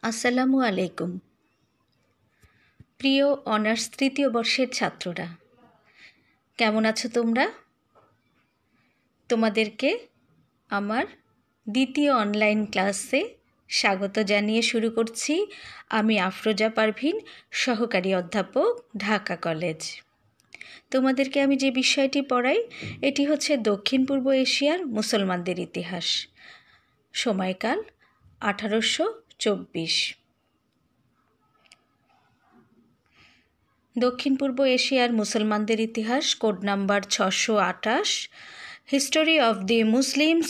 আসসালামু আলাইকুম। প্রিয় অনার্স তৃতীয় বর্ষের ছাত্ররা, কেমন আছো তোমরা? তোমাদেরকে আমার দ্বিতীয় অনলাইন ক্লাসে স্বাগত জানিয়ে শুরু করছি। আমি আফরোজা পারভিন, সহকারী অধ্যাপক, ঢাকা কলেজ। তোমাদেরকে আমি যে বিষয়টি পড়াই এটি হচ্ছে দক্ষিণ পূর্ব এশিয়ার মুসলমানদের ইতিহাস। সময়কাল 1824। দক্ষিণ পূর্ব এশিয়ার মুসলমানদের ইতিহাস, code number 628, history of the Muslims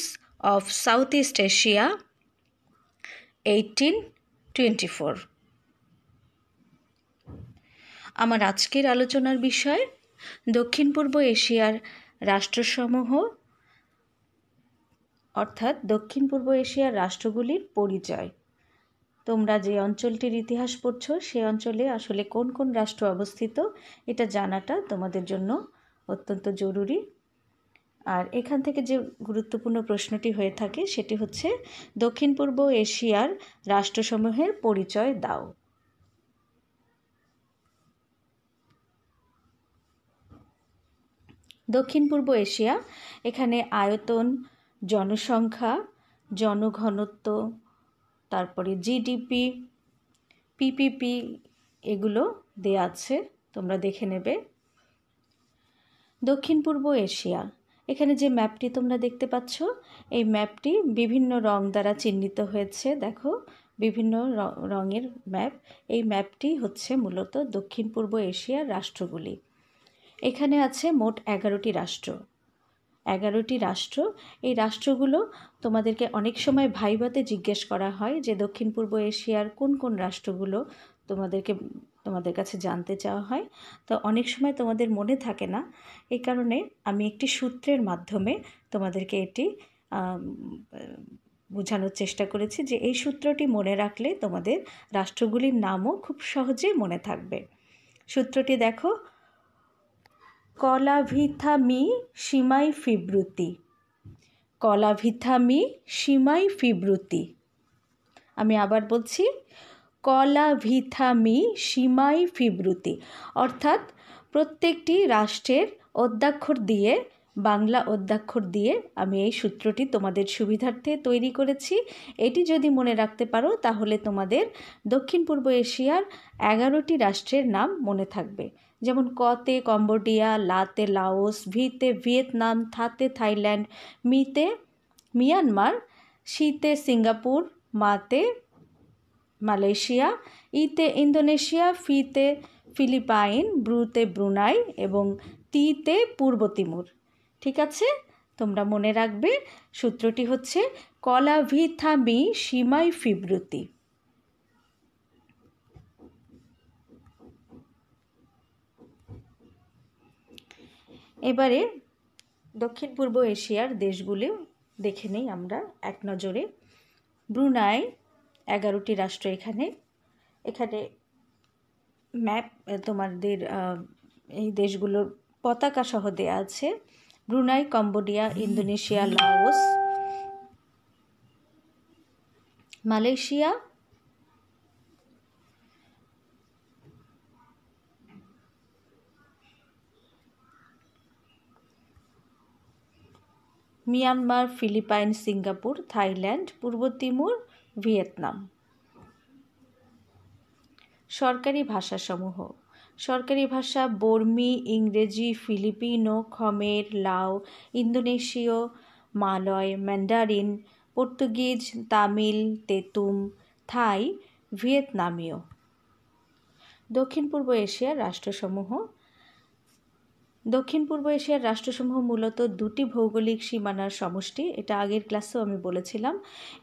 of south east Asia 1824। আমার আজকের আলোচনার বিষয় দক্ষিণ পূর্ব এশিয়ার রাষ্ট্রসমূহ, অর্থাৎ দক্ষিণ পূর্ব এশিয়ার রাষ্ট্রগুলির পরিচয়। তোমরা যে অঞ্চলটির ইতিহাস পড়ছো সে অঞ্চলে আসলে কোন কোন রাষ্ট্র অবস্থিত এটা জানাটা তোমাদের জন্য অত্যন্ত জরুরি। আর এখান থেকে যে গুরুত্বপূর্ণ প্রশ্নটি হয়ে থাকে সেটি হচ্ছে দক্ষিণ পূর্ব এশিয়ার রাষ্ট্রসমূহের পরিচয় দাও। দক্ষিণ পূর্ব এশিয়া, এখানে আয়তন, জনসংখ্যা, জনঘনত্ব, তারপরে জিডিপি, পিপিপি এগুলো দেয়া আছে, তোমরা দেখে নেবে। দক্ষিণ পূর্ব এশিয়া, এখানে যে ম্যাপটি তোমরা দেখতে পাচ্ছ এই ম্যাপটি বিভিন্ন রং দ্বারা চিহ্নিত হয়েছে। দেখো, বিভিন্ন রঙের ম্যাপ। এই ম্যাপটি হচ্ছে মূলত দক্ষিণ পূর্ব এশিয়ার রাষ্ট্রগুলি। এখানে আছে মোট 11টি রাষ্ট্র। 11টি রাষ্ট্র। এই রাষ্ট্রগুলো তোমাদেরকে অনেক সময় ভাইভাতে জিজ্ঞেস করা হয় যে দক্ষিণ পূর্ব এশিয়ার কোন কোন রাষ্ট্রগুলো তোমাদের কাছে জানতে চাওয়া হয়। তো অনেক সময় তোমাদের মনে থাকে না, এই কারণে আমি একটি সূত্রের মাধ্যমে তোমাদেরকে এটি বোঝানোর চেষ্টা করেছি যে এই সূত্রটি মনে রাখলে তোমাদের রাষ্ট্রগুলির নামও খুব সহজে মনে থাকবে। সূত্রটি দেখো, কলাভিথামি সীমাই ফিব্রুতি। কলাভিথামি সীমাই ফিব্রুতি। আমি আবার বলছি, কলাভিথামি সীমাই ফিব্রুতি, অর্থাৎ প্রত্যেকটি রাষ্ট্রের অধ্যাক্ষর দিয়ে, বাংলা অধ্যাক্ষর দিয়ে আমি এই সূত্রটি তোমাদের সুবিধার্থে তৈরি করেছি। এটি যদি মনে রাখতে পারো তাহলে তোমাদের দক্ষিণ পূর্ব এশিয়ার 11টি রাষ্ট্রের নাম মনে থাকবে। যেমন কতে কম্বোডিয়া, লাতে লাওস, ভিতে ভিয়েতনাম, থাতে থাইল্যান্ড, মিতে মিয়ানমার, সিতে সিঙ্গাপুর, মাতে মালয়েশিয়া, ইতে ইন্দোনেশিয়া, ফিতে ফিলিপাইন, ব্রুতে ব্রুনাই এবং তিতে পূর্ব তিমুর। ঠিক আছে, তোমরা মনে রাখবে সূত্রটি হচ্ছে কলাভিথামি সীমাই ফিব্রুতি। এবারে দক্ষিণ পূর্ব এশিয়ার দেশগুলো দেখে নেই আমরা এক নজরে। ব্রুনাই, 11টি রাষ্ট্র এখানে। এখানে ম্যাপ তোমাদের এই দেশগুলোর পতাকা সহ দেয়া আছে। Brunei, Cambodia, Indonesia, Laos, Malaysia, Myanmar, Philippine, Singapore, Thailand, পূর্ব তিমুর, ভিয়েতনাম। সরকারি ভাষাসমূহ। সরকারি ভাষা বর্মি, ইংরেজি, ফিলিপিনো, খমের, লাও, ইন্দোনেশীয়, Malay, Mandarin, Portuguese, Tamil, Tetum, Thai, ভিয়েতনামীয়। দক্ষিণ পূর্ব এশিয়ার রাষ্ট্রসমূহ। দক্ষিণ পূর্ব এশিয়ার রাষ্ট্রসমূহ মূলত দুটি ভৌগোলিক সীমানার সমষ্টি। এটা আগের ক্লাসেও আমি বলেছিলাম।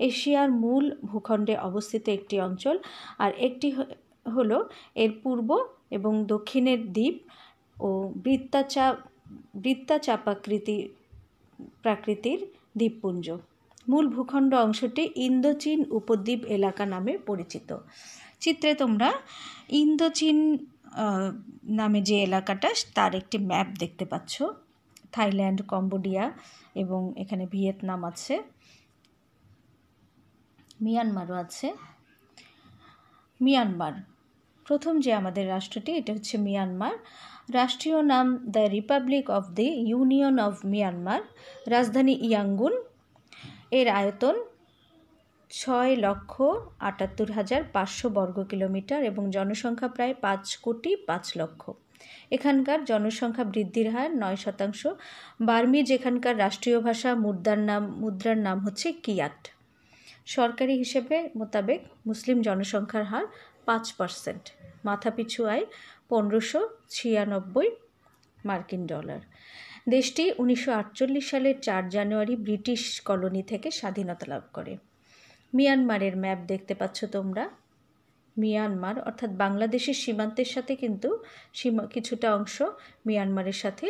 এশিয়ার মূল ভূখণ্ডে অবস্থিত একটি অঞ্চল, আর একটি হলো এর পূর্ব এবং দক্ষিণের দ্বীপ ও প্রাকৃতির দ্বীপপুঞ্জ। মূল ভূখণ্ড অংশটি ইন্দোচীন উপদ্বীপ এলাকা নামে পরিচিত। চিত্রে তোমরা ইন্দোচীন নামে যে এলাকাটা তার একটি ম্যাপ দেখতে পাচ্ছ। থাইল্যান্ড, কম্বোডিয়া এবং এখানে ভিয়েতনাম আছে, মিয়ানমারও আছে। মিয়ানমার, প্রথম যে আমাদের রাষ্ট্রটি, এটা হচ্ছে মিয়ানমার। রাষ্ট্রীয় নাম the Republic of the union of Myanmar. রাজধানী ইয়াঙ্গুন। এর আয়তন 6,78,500 বর্গ কিলোমিটার এবং জনসংখ্যা প্রায় 5,05,00,000। এখানকার জনসংখ্যা বৃদ্ধির হার 9%। বার্মিজ এখানকার রাষ্ট্রীয় ভাষা। মুদ্রার নাম হচ্ছে কিয়াট। সরকারি হিসেবে মোতাবেক মুসলিম জনসংখ্যার হার 5%। মাথাপিছু আয় 1596 মার্কিন ডলার। দেশটি 1948 সালের 4 জানুয়ারি ব্রিটিশ কলোনি থেকে স্বাধীনতা লাভ করে। মিয়ানমারের ম্যাপ দেখতে পাচ্ছ তোমরা। মিয়ানমার অর্থাৎ বাংলাদেশের সীমান্তের সাথে কিন্তু কিছুটা অংশ মিয়ানমারের সাথে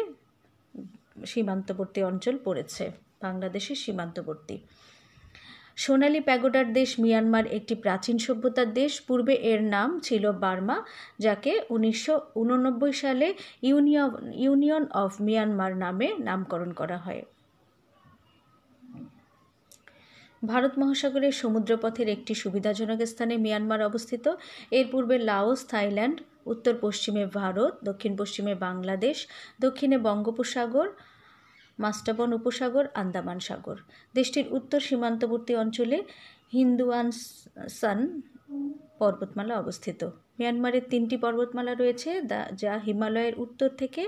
সীমান্তবর্তী অঞ্চল পড়েছে, বাংলাদেশের সীমান্তবর্তী। সোনালী প্যাগোডার দেশ মিয়ানমার একটি প্রাচীন সভ্যতার দেশ। পূর্বে এর নাম ছিল বার্মা, যাকে 1989 সালে ইউনিয়ন অফ মিয়ানমার নামে নামকরণ করা হয়। ভারত মহাসাগরের সমুদ্রপথের একটি সুবিধাজনক স্থানে মিয়ানমার অবস্থিত। এর পূর্বে লাওস, থাইল্যান্ড, উত্তর পশ্চিমে ভারত, দক্ষিণ পশ্চিমে বাংলাদেশ, দক্ষিণে বঙ্গোপসাগর, মাস্টাবন উপসাগর, আন্দামান সাগর। দেশটির উত্তর সীমান্তবর্তী অঞ্চলে হিন্দুয়ানসান পর্বতমালা অবস্থিত। মিয়ানমারের 3টি পর্বতমালা রয়েছে যা হিমালয়ের উত্তর থেকে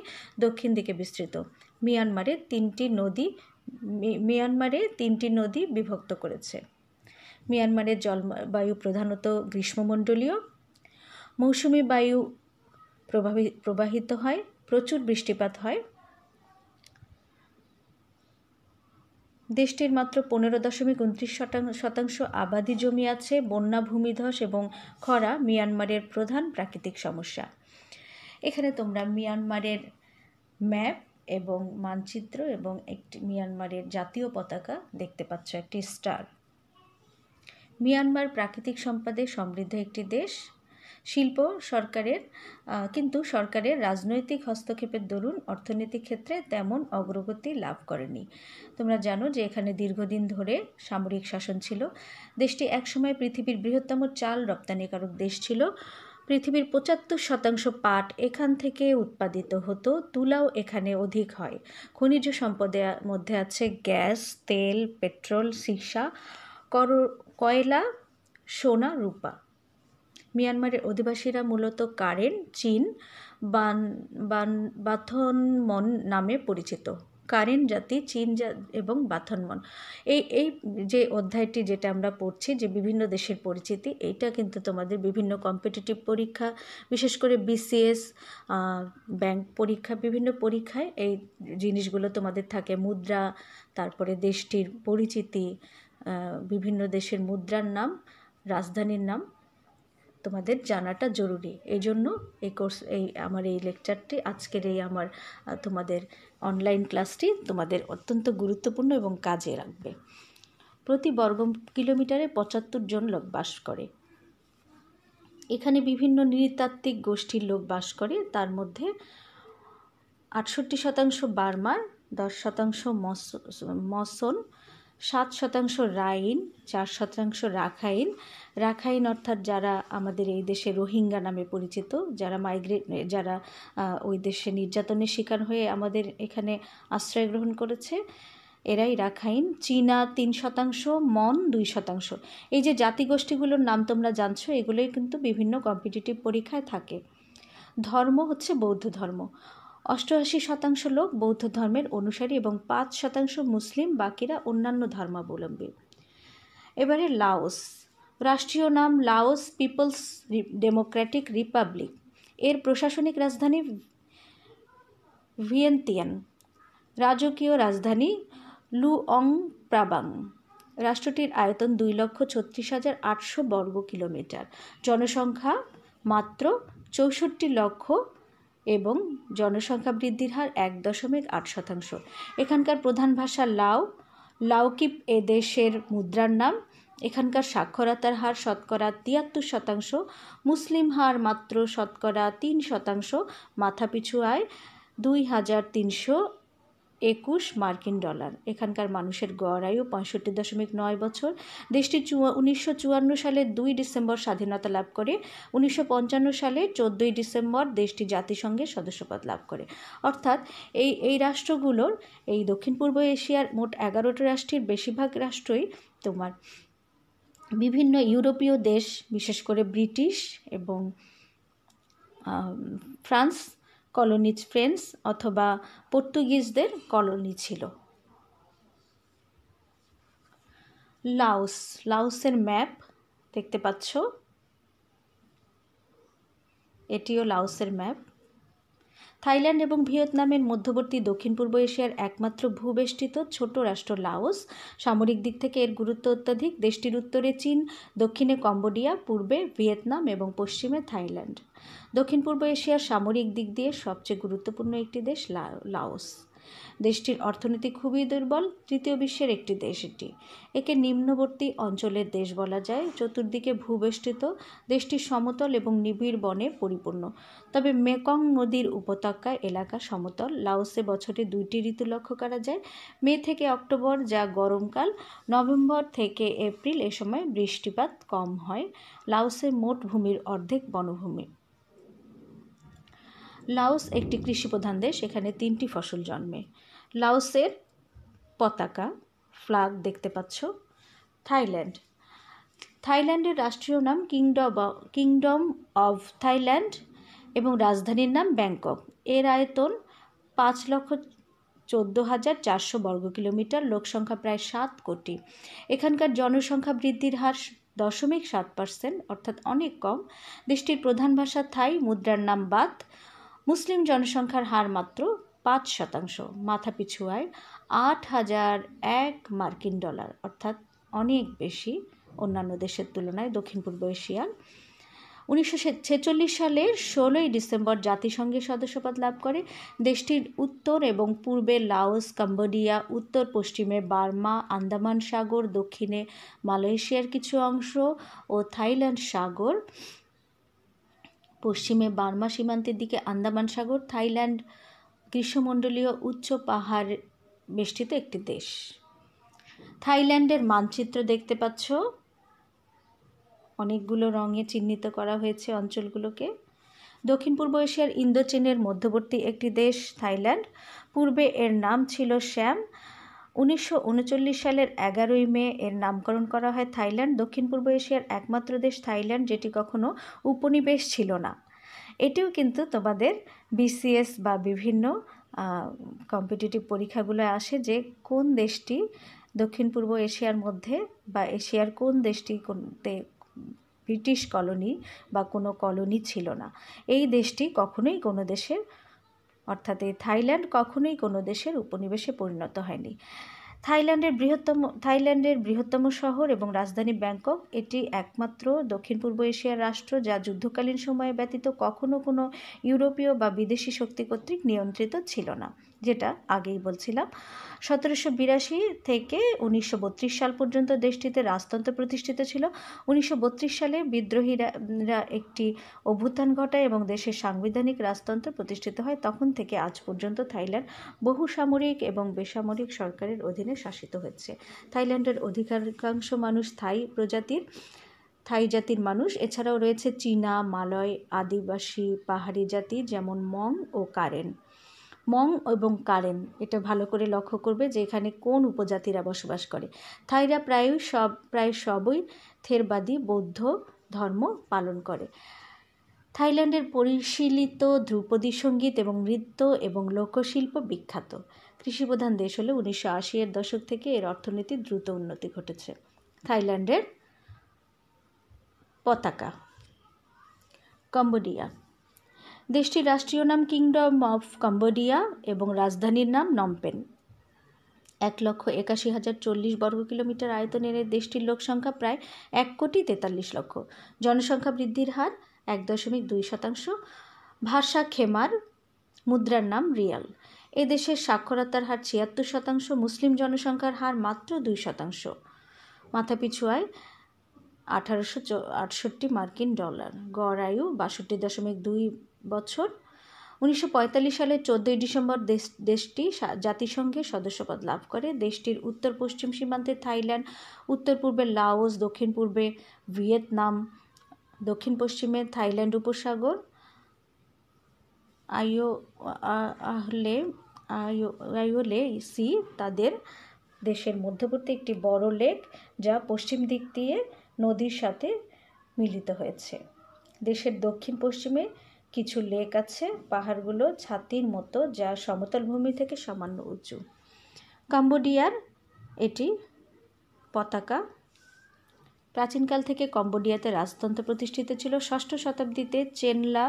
দক্ষিণ দিকে বিস্তৃত। মিয়ানমারে 3টি নদী বিভক্ত করেছে। মিয়ানমারের জলবায়ু প্রধানত গ্রীষ্মমণ্ডলীয়। মৌসুমী বায়ু প্রবাহিত হয়, প্রচুর বৃষ্টিপাত হয়। দেশটির মাত্র 15.29% আবাদি জমি আছে। বন্যা, ভূমিধস এবং খরা মিয়ানমারের প্রধান প্রাকৃতিক সমস্যা। এখানে তোমরা মিয়ানমারের ম্যাপ এবং মানচিত্র এবং একটি মিয়ানমারের জাতীয় পতাকা দেখতে পাচ্ছ, একটি স্টার। মিয়ানমার প্রাকৃতিক সম্পদে সমৃদ্ধ একটি দেশ। শিল্প কিন্তু সরকারের রাজনৈতিক হস্তক্ষেপের দরুন অর্থনৈতিক ক্ষেত্রে তেমন অগ্রগতি লাভ করেনি। তোমরা জানো যে এখানে দীর্ঘদিন ধরে সামরিক শাসন ছিল। দেশটি একসময় পৃথিবীর বৃহত্তম চাল রপ্তানিকারক দেশ ছিল। পৃথিবীর 75% পাট এখান থেকে উৎপাদিত হতো। তুলাও এখানে অধিক হয়। খনিজ সম্পদের মধ্যে আছে গ্যাস, তেল, পেট্রোল, সীসা, কয়লা, সোনা, রূপা। মিয়ানমারের অধিবাসীরা মূলত কারেন, চীন, বাথনমন নামে পরিচিত। কারেন জাতি, চীন এবং বাথনমন। এই যে অধ্যায়টি যেটা আমরা পড়ছি, যে বিভিন্ন দেশের পরিচিতি, এইটা কিন্তু তোমাদের বিভিন্ন কম্পিটিটিভ পরীক্ষা, বিশেষ করে বিসিএস, ব্যাংক পরীক্ষা, বিভিন্ন পরীক্ষায় এই জিনিসগুলো তোমাদের থাকে। মুদ্রা, তারপরে দেশটির পরিচিতি, বিভিন্ন দেশের মুদ্রার নাম, রাজধানীর নাম তোমাদের জানাটা জরুরি। এই জন্য আমার এই লেকচারটি, আজকের আমার তোমাদের অনলাইন ক্লাসটি তোমাদের অত্যন্ত গুরুত্বপূর্ণ এবং কাজে লাগবে। প্রতি বর্গ কিলোমিটারে 75 জন লোক বাস করে। এখানে বিভিন্ন নৃতাত্ত্বিক গোষ্ঠীর লোক বাস করে। তার মধ্যে 68% বার্মার, 10% মসন, 7% রাইন, 4% রাখাইন অর্থাৎ যারা আমাদের এই দেশে রোহিঙ্গা নামে পরিচিত, যারা ওই দেশে নির্যাতনের শিকার হয়ে আমাদের এখানে আশ্রয় গ্রহণ করেছে, এরাই রাখাইন। চীনা 3%, মন 2%। এই যে জাতিগোষ্ঠীগুলোর নাম তোমরা জানছো, এগুলোই কিন্তু বিভিন্ন কম্পিটিটিভ পরীক্ষায় থাকে। ধর্ম হচ্ছে বৌদ্ধ ধর্ম। 88% লোক বৌদ্ধ ধর্মের অনুসারী এবং 5% মুসলিম, বাকিরা অন্যান্য ধর্মাবলম্বী। এবারে লাওস। রাষ্ট্রীয় নাম লাওস পিপলস ডেমোক্রেটিক রিপাবলিক। এর প্রশাসনিক রাজধানী ভিয়েন্তিয়ান। রাজকীয় রাজধানী লুঅং প্রাবাং। রাষ্ট্রটির আয়তন 2,36,800 বর্গ কিলোমিটার। জনসংখ্যা মাত্র 64 লক্ষ এবং জনসংখ্যা বৃদ্ধির হার 1.8%। এখানকার প্রধান ভাষা লাওকিপ এ দেশের মুদ্রার নাম। এখানকার সাক্ষরতার হার 73%। মুসলিম হার মাত্র 3%। মাথাপিছু আয় 2,300 21 মার্কিন ডলার। এখানকার মানুষের গড় আয়ু 65.9 বছর। দেশটি 1954 সালের 2 ডিসেম্বর স্বাধীনতা লাভ করে। 1955 সালের 14 ডিসেম্বর দেশটি জাতিসংঘের সদস্যপদ লাভ করে। অর্থাৎ এই রাষ্ট্রগুলোর, এই দক্ষিণ পূর্ব এশিয়ার মোট 11টি রাষ্ট্রের বেশিরভাগ রাষ্ট্রই তোমার বিভিন্ন ইউরোপীয় দেশ, বিশেষ করে ব্রিটিশ এবং ফ্রান্স ফ্রেঞ্চ অথবা পর্তুগিজদের কলোনি ছিল। লাওসের ম্যাপ দেখতে পাচ্ছ, এটিও লাওসের ম্যাপ। থাইল্যান্ড এবং ভিয়েতনামের মধ্যবর্তী দক্ষিণ পূর্ব এশিয়ার একমাত্র ভূবেষ্টিত ছোট রাষ্ট্র লাওস। সামরিক দিক থেকে এর গুরুত্ব অত্যাধিক। দেশটির উত্তরে চীন, দক্ষিণে কম্বোডিয়া, পূর্বে ভিয়েতনাম এবং পশ্চিমে থাইল্যান্ড। দক্ষিণ পূর্ব এশিয়ার সামরিক দিক দিয়ে সবচেয়ে গুরুত্বপূর্ণ একটি দেশ লাওস। দেশটির অর্থনীতি খুবই দুর্বল, তৃতীয় বিশ্বের একটি দেশ এটি। একে নিম্নবর্তী অঞ্চলের দেশ বলা যায়। চতুর্দিকে ভূবেষ্টিত, দেশটি সমতল এবং নিবিড় বনে পরিপূর্ণ। তবে মেকং নদীর উপত্যকা এলাকা সমতল। লাওসে বছরে 2টি ঋতু লক্ষ্য করা যায়, মে থেকে অক্টোবর যা গরমকাল, নভেম্বর থেকে এপ্রিল এ সময় বৃষ্টিপাত কম হয়। লাওসের মোট ভূমির অর্ধেক বনভূমি। লাওস একটি কৃষিপ্রধান দেশ, এখানে 3টি ফসল জন্মে। লাওসের পতাকা, ফ্ল্যাগ দেখতে পাচ্ছ। থাইল্যান্ডের রাষ্ট্রীয় নাম কিংডম অফ থাইল্যান্ড এবং রাজধানীর নাম ব্যাংকক। এর আয়তন 5,14,400 বর্গ কিলোমিটার, লোকসংখ্যা প্রায় 7 কোটি। এখানকার জনসংখ্যা বৃদ্ধির হার 0.7%, অর্থাৎ অনেক কম। দেশটির প্রধান ভাষা থাই, মুদ্রার নাম বাত। মুসলিম জনসংখ্যার হার মাত্র 5%। মাথাপিছু আয় 8,001 মার্কিন ডলার, অর্থাৎ অনেক বেশি অন্যান্য দেশের তুলনায় দক্ষিণ পূর্ব এশিয়ার। 1946 সালের 16 ডিসেম্বর জাতিসংঘের সদস্যপদ লাভ করে। দেশটির উত্তর এবং পূর্বে লাওস, কম্বোডিয়া, উত্তর পশ্চিমে বার্মা, আন্দামান সাগর, দক্ষিণে মালয়েশিয়ার কিছু অংশ ও থাইল্যান্ড সাগর, পশ্চিমে বার্মা সীমান্তের দিকে আন্দামান সাগর। থাইল্যান্ড গ্রীষ্মমণ্ডলীয় উচ্চ পাহাড় বেষ্টিত একটি দেশ। থাইল্যান্ডের মানচিত্র দেখতে পাচ্ছ, অনেকগুলো রঙে চিহ্নিত করা হয়েছে অঞ্চলগুলোকে। দক্ষিণ পূর্ব এশিয়ার ইন্দোচীনের মধ্যবর্তী একটি দেশ থাইল্যান্ড। পূর্বে এর নাম ছিল শ্যাম। 1939 সালের 11 মে এর নামকরণ করা হয় থাইল্যান্ড। দক্ষিণ পূর্ব এশিয়ার একমাত্র দেশ থাইল্যান্ড যেটি কখনো উপনিবেশ ছিল না। এটিও কিন্তু তোমাদের বিসিএস বা বিভিন্ন কম্পিটিটিভ পরীক্ষাগুলোয় আসে যে কোন দেশটি দক্ষিণ পূর্ব এশিয়ার মধ্যে বা এশিয়ার কোন দেশটি ব্রিটিশ কলোনি বা কোনো কলোনি ছিল না। এই দেশটি কখনোই কোনো দেশের, অর্থাৎ এই থাইল্যান্ড কখনোই কোনো দেশের উপনিবেশে পরিণত হয়নি। থাইল্যান্ডের বৃহত্তম শহর এবং রাজধানী ব্যাংকক। এটি একমাত্র দক্ষিণ পূর্ব এশিয়ার রাষ্ট্র যা যুদ্ধকালীন সময়ে ব্যতীত কখনো কোনো ইউরোপীয় বা বিদেশি শক্তি কর্তৃক নিয়ন্ত্রিত ছিল না, যেটা আগেই বলছিলাম। 1782 থেকে 1932 সাল পর্যন্ত দেশটিতে রাজতন্ত্র প্রতিষ্ঠিত ছিল। 1932 সালে বিদ্রোহীরা একটি অভ্যুত্থান ঘটায় এবং দেশের সাংবিধানিক রাজতন্ত্র প্রতিষ্ঠিত হয়। তখন থেকে আজ পর্যন্ত থাইল্যান্ড বহু সামরিক এবং বেসামরিক সরকারের অধীনে শাসিত হচ্ছে। থাইল্যান্ডের অধিকাংশ মানুষ থাই জাতির মানুষ। এছাড়াও রয়েছে চীনা, মালয়, আদিবাসী, পাহাড়ি জাতি যেমন মং ও কারেন। মং এবং কারেন, এটা ভালো করে লক্ষ্য করবে যে এখানে কোন উপজাতিরা বসবাস করে। থাইরা প্রায় সবই থেরবাদী বৌদ্ধ ধর্ম পালন করে। থাইল্যান্ডের পরিশীলিত ধ্রুপদী সঙ্গীত এবং নৃত্য এবং লোকশিল্প বিখ্যাত। কৃষিপ্রধান দেশ হলে 1980-এর দশক থেকে এর অর্থনীতির দ্রুত উন্নতি ঘটেছে। থাইল্যান্ডের পতাকা, কম্বোডিয়া। দেশটির রাষ্ট্রীয় নাম কিংডম অফ কম্বোডিয়া এবং রাজধানীর নাম নমপেন। 1,81,040 বর্গ কিলোমিটার আয়তনের এই দেশটির লোকসংখ্যা প্রায় 1,43,00,000। জনসংখ্যা বৃদ্ধির হার 1.2%। ভাষা খেমার, মুদ্রার নাম রিয়াল। এ দেশের সাক্ষরতার হার 76%। মুসলিম জনসংখ্যার হার মাত্র 2%। মাথাপিছু আয় 1868 মার্কিন ডলার। গড় আয়ু 62.2 বছর। 1945 সালের 14 ডিসেম্বর দেশটি জাতিসংঘের সদস্যপদ লাভ করে। দেশটির উত্তর পশ্চিম সীমান্তে থাইল্যান্ড, উত্তর পূর্বে লাওস, দক্ষিণ পূর্বে ভিয়েতনাম, দক্ষিণ পশ্চিমে থাইল্যান্ড উপসাগর, আইওলে সি তাদের দেশের মধ্যবর্তী একটি বড় লেক, যা পশ্চিম দিক দিয়ে নদীর সাথে মিলিত হয়েছে। দেশের দক্ষিণ পশ্চিমে কিছু লেক আছে, পাহাড়গুলো ছাতির মতো, যা সমতল ভূমি থেকে সামান্য উঁচু। কম্বোডিয়ার এটি পতাকা। প্রাচীনকাল থেকে কম্বোডিয়াতে রাজতন্ত্র প্রতিষ্ঠিত ছিল। 6ষ্ঠ শতাব্দীতে চেনলা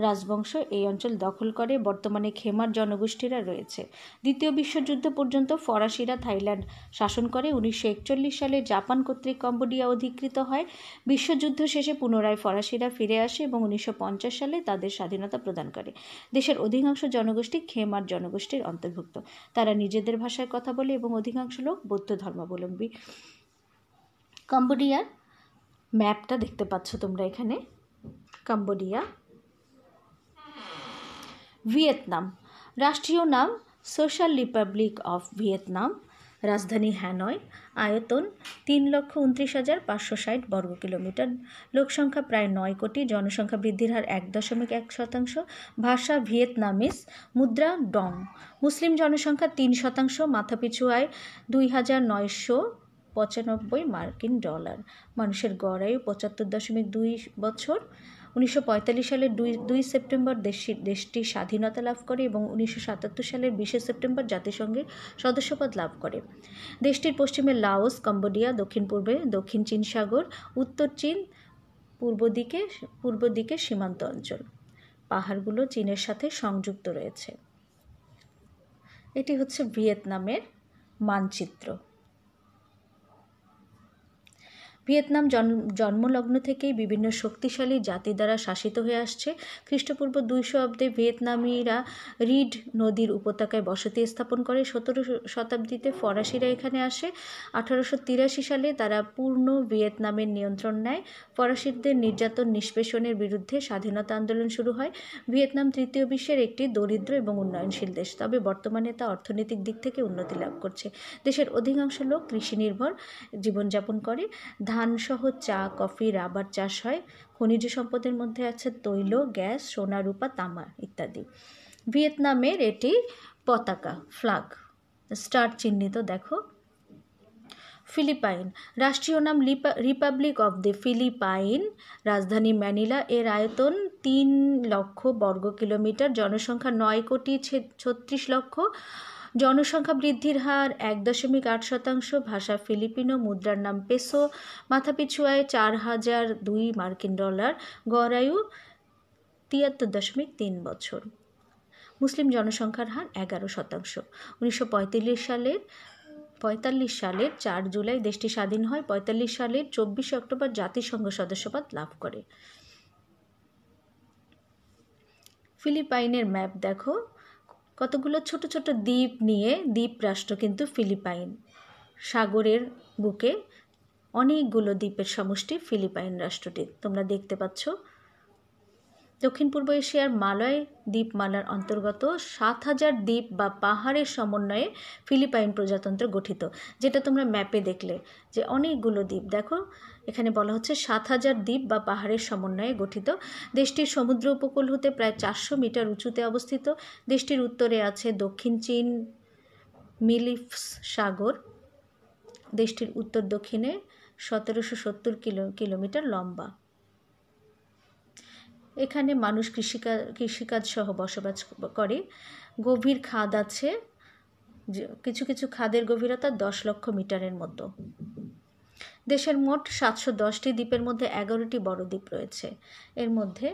রাজবংশ এই অঞ্চল দখল করে। বর্তমানে খেমার জনগোষ্ঠীরা রয়েছে। দ্বিতীয় বিশ্বযুদ্ধ পর্যন্ত ফরাসিরা থাইল্যান্ড শাসন করে। 1941 সালে জাপান কর্তৃক কম্বোডিয়া অধিকৃত হয়। বিশ্বযুদ্ধ শেষে পুনরায় ফরাসিরা ফিরে আসে এবং 1950 সালে তাদের স্বাধীনতা প্রদান করে। দেশের অধিকাংশ জনগোষ্ঠী খেমার জনগোষ্ঠীর অন্তর্ভুক্ত। তারা নিজেদের ভাষায় কথা বলে এবং অধিকাংশ লোক বৌদ্ধ ধর্মাবলম্বী। কম্বোডিয়ার ম্যাপটা দেখতে পাচ্ছ তোমরা এখানে। কম্বোডিয়া। ভিয়েতনাম। রাষ্ট্রীয় নাম সোশ্যাল রিপাবলিক অফ ভিয়েতনাম। রাজধানী হ্যানয়। আয়তন 3,29,560 বর্গ কিলোমিটার। লোকসংখ্যা প্রায় 9 কোটি। জনসংখ্যা বৃদ্ধির হার 1.1%। ভাষা ভিয়েতনামিজ। মুদ্রা ডং। মুসলিম জনসংখ্যা 3%। মাথাপিছু আয় $2,995 মার্কিন ডলার। মানুষের গড় আয়ু 75.2 বছর। 1945 সালের 2 সেপ্টেম্বর দেশটি স্বাধীনতা লাভ করে এবং 1977 সালের 20 সেপ্টেম্বর জাতিসংঘের সদস্যপদ লাভ করে। দেশটির পশ্চিমে লাওস, কম্বোডিয়া, দক্ষিণ পূর্বে দক্ষিণ চীন সাগর, উত্তর চীন, পূর্ব দিকে সীমান্ত অঞ্চল। পাহাড়গুলো চীনের সাথে সংযুক্ত রয়েছে। এটি হচ্ছে ভিয়েতনামের মানচিত্র। ভিয়েতনাম জন্মলগ্ন থেকেই বিভিন্ন শক্তিশালী জাতি দ্বারা শাসিত হয়ে আসছে। খ্রিস্টপূর্ব 200 অব্দে ভিয়েতনামীরা রিড নদীর উপত্যকায় বসতি স্থাপন করে। 17 শতাব্দীতে ফরাসিরা এখানে আসে। 1883 সালে তারা পূর্ণ ভিয়েতনামের নিয়ন্ত্রণ নেয়। ফরাসিদের নির্যাতন নিষ্পেষণের বিরুদ্ধে স্বাধীনতা আন্দোলন শুরু হয়। ভিয়েতনাম তৃতীয় বিশ্বের একটি দরিদ্র এবং উন্নয়নশীল দেশ, তবে বর্তমানে তা অর্থনৈতিক দিক থেকে উন্নতি লাভ করছে। দেশের অধিকাংশ লোক কৃষি নির্ভর জীবনযাপন করে। ধানসহ চা, কফি, রাবার চাষ হয়। খনিজ সম্পদের মধ্যে আছে তৈল, গ্যাস, সোনা, রূপা, তামা ইত্যাদি। ভিয়েতনামের এটি পতাকা, ফ্ল্যাগ, স্টার চিহ্নিত দেখো। ফিলিপাইন। রাষ্ট্রীয় নাম রিপাবলিক অফ দ্য ফিলিপাইন। রাজধানী ম্যানিলা। এর আয়তন 3 লক্ষ বর্গ কিলোমিটার। জনসংখ্যা 9,36 লক্ষ। জনসংখ্যা বৃদ্ধির হার 1.8%। ভাষা ফিলিপিনো। মুদ্রার নাম পেসো। মাথাপিছু আয় $4,002 মার্কিন ডলার। গড় আয়ু 73.3 বছর। মুসলিম জনসংখ্যার হার 11%। 1945 সালের 4 জুলাই দেশটি স্বাধীন হয়। 45 সালের 24 অক্টোবর জাতিসংঘ সদস্যপদ লাভ করে। ফিলিপাইনের ম্যাপ দেখো। কতগুলো ছোট ছোট দ্বীপ নিয়ে দ্বীপ রাষ্ট্র কিন্তু ফিলিপাইন। সাগরের বুকে অনেকগুলো দ্বীপের সমষ্টি ফিলিপাইন রাষ্ট্রটি তোমরা দেখতে পাচ্ছ। দক্ষিণ পূর্ব এশিয়ার মালয় দ্বীপমালার অন্তর্গত 7,000 দ্বীপ বা পাহাড়ের সমন্বয়ে ফিলিপাইন প্রজাতন্ত্র গঠিত, যেটা তোমরা ম্যাপে দেখলে যে অনেকগুলো দ্বীপ দেখো। এখানে বলা হচ্ছে 7,000 দ্বীপ বা পাহাড়ের সমন্বয়ে গঠিত। দেশটির সমুদ্র উপকূল হতে প্রায় 400 মিটার উঁচুতে অবস্থিত। দেশটির উত্তরে আছে দক্ষিণ চীন মিলিফস সাগর। দেশটির উত্তর দক্ষিণে 1770 কিলোমিটার লম্বা। এখানে মানুষ কৃষিকাজ সহ বসবাস করে। গভীর খাদ আছে, কিছু কিছু খাদের গভীরতা 10 লক্ষ মিটারের মতো। দেশের মোট 710টি দ্বীপের মধ্যে 11টি বড় দ্বীপ রয়েছে। এর মধ্যে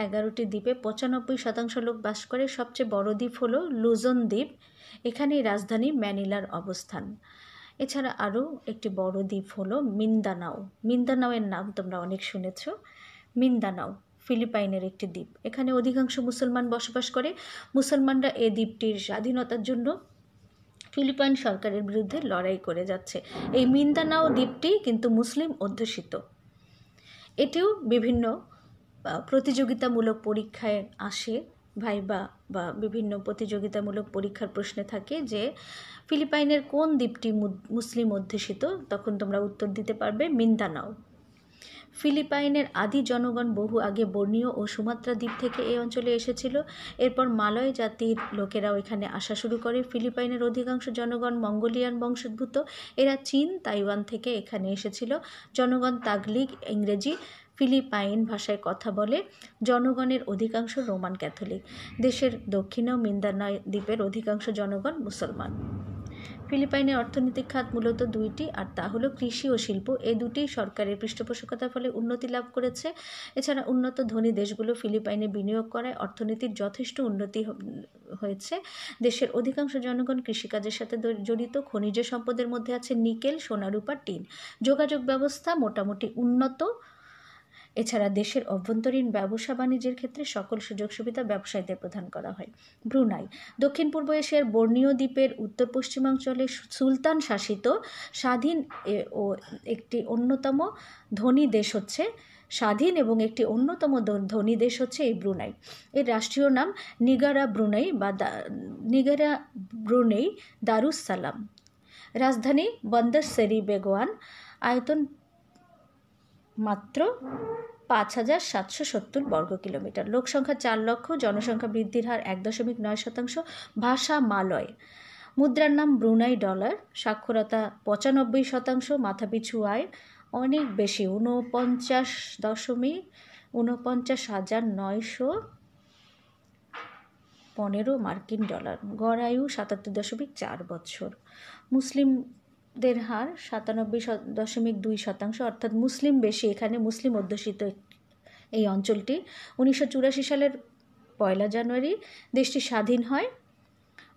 11টি দ্বীপে 95% লোক বাস করে। সবচেয়ে বড় দ্বীপ হলো লুজন দ্বীপ। এখানেই রাজধানী ম্যানিলার অবস্থান। এছাড়া আরও একটি বড় দ্বীপ হলো মিন্দানাও। মিন্দানাওয়ের নাম তোমরা অনেক শুনেছ। মিন্দানাও ফিলিপাইনের একটি দ্বীপ। এখানে অধিকাংশ মুসলমান বসবাস করে। মুসলমানরা এই দ্বীপটির স্বাধীনতার জন্য ফিলিপাইন সরকারের বিরুদ্ধে লড়াই করে যাচ্ছে। এই মিন্দানাও দ্বীপটি কিন্তু মুসলিম অধ্যুষিত। এটিও বিভিন্ন প্রতিযোগিতামূলক পরীক্ষায় আসে ভাইবা বা বিভিন্ন প্রতিযোগিতামূলক পরীক্ষার প্রশ্নে থাকে যে ফিলিপাইনের কোন দ্বীপটি মুসলিম অধ্যুষিত, তখন তোমরা উত্তর দিতে পারবে মিন্দানাও। ফিলিপাইনের আদি জনগণ বহু আগে বর্নিও ও সুমাত্রা দ্বীপ থেকে এই অঞ্চলে এসেছিল। এরপর মালয় জাতির লোকেরাও এখানে আসা শুরু করে। ফিলিপাইনের অধিকাংশ জনগণ মঙ্গোলিয়ান বংশোদ্ভূত। এরা চীন, তাইওয়ান থেকে এখানে এসেছিল। জনগণ তাগলিগ, ইংরেজি, ফিলিপাইন ভাষায় কথা বলে। জনগণের অধিকাংশ রোমান ক্যাথলিক। দেশের দক্ষিণেও মিন্দানাও দ্বীপের অধিকাংশ জনগণ মুসলমান। ফিলিপাইনের অর্থনৈতিক খাত মূলত দুইটি, আর তা হলো কৃষি ও শিল্প। এই দুটি সরকারের পৃষ্ঠপোষকতার ফলে উন্নতি লাভ করেছে। এছাড়া উন্নত ধনী দেশগুলো ফিলিপাইনে বিনিয়োগ করায় অর্থনীতির যথেষ্ট উন্নতি হয়েছে। দেশের অধিকাংশ জনগণ কৃষিকাজের সাথে জড়িত। খনিজ সম্পদের মধ্যে আছে নিকেল, সোনারূপা, টিন। যোগাযোগ ব্যবস্থা মোটামুটি উন্নত। এছাড়া দেশের অভ্যন্তরীণ ব্যবসা বাণিজ্যের ক্ষেত্রে সকল সুযোগ সুবিধা ব্যবসায়ীদের প্রদান করা হয়। ব্রুনাই দক্ষিণ পূর্ব এশিয়ার বর্নিও দ্বীপের উত্তর পশ্চিমাঞ্চলে সুলতান শাসিত স্বাধীন ও একটি অন্যতম ধনী দেশ হচ্ছে স্বাধীন এবং একটি অন্যতম ধনী দেশ হচ্ছে এই ব্রুনাই। এর রাষ্ট্রীয় নাম নিগারা ব্রুনাই বা নিগারা ব্রুনেই দারুস সালাম। রাজধানী বন্দর সেরি বেগোয়ান। আয়তন মাত্র ৫,৭৭০ বর্গ কিলোমিটার। লোকসংখ্যা ৪ লক্ষ। জনসংখ্যা বৃদ্ধির হার ১.৯%। ভাষা মালয়। মুদ্রার নাম ব্রুনাই ডলার। সাক্ষরতা ৯৫%। মাথাপিছু আয় অনেক বেশি, ৪৯,৯১৫ মার্কিন ডলার। গড় আয়ু ৭৭.৪ বছর। মুসলিমদের হার ৯৭.২%, অর্থাৎ মুসলিম বেশি এখানে, মুসলিম অধ্যুষিত এই অঞ্চলটি। ১৯৮৪ সালের ১ জানুয়ারি দেশটি স্বাধীন হয়।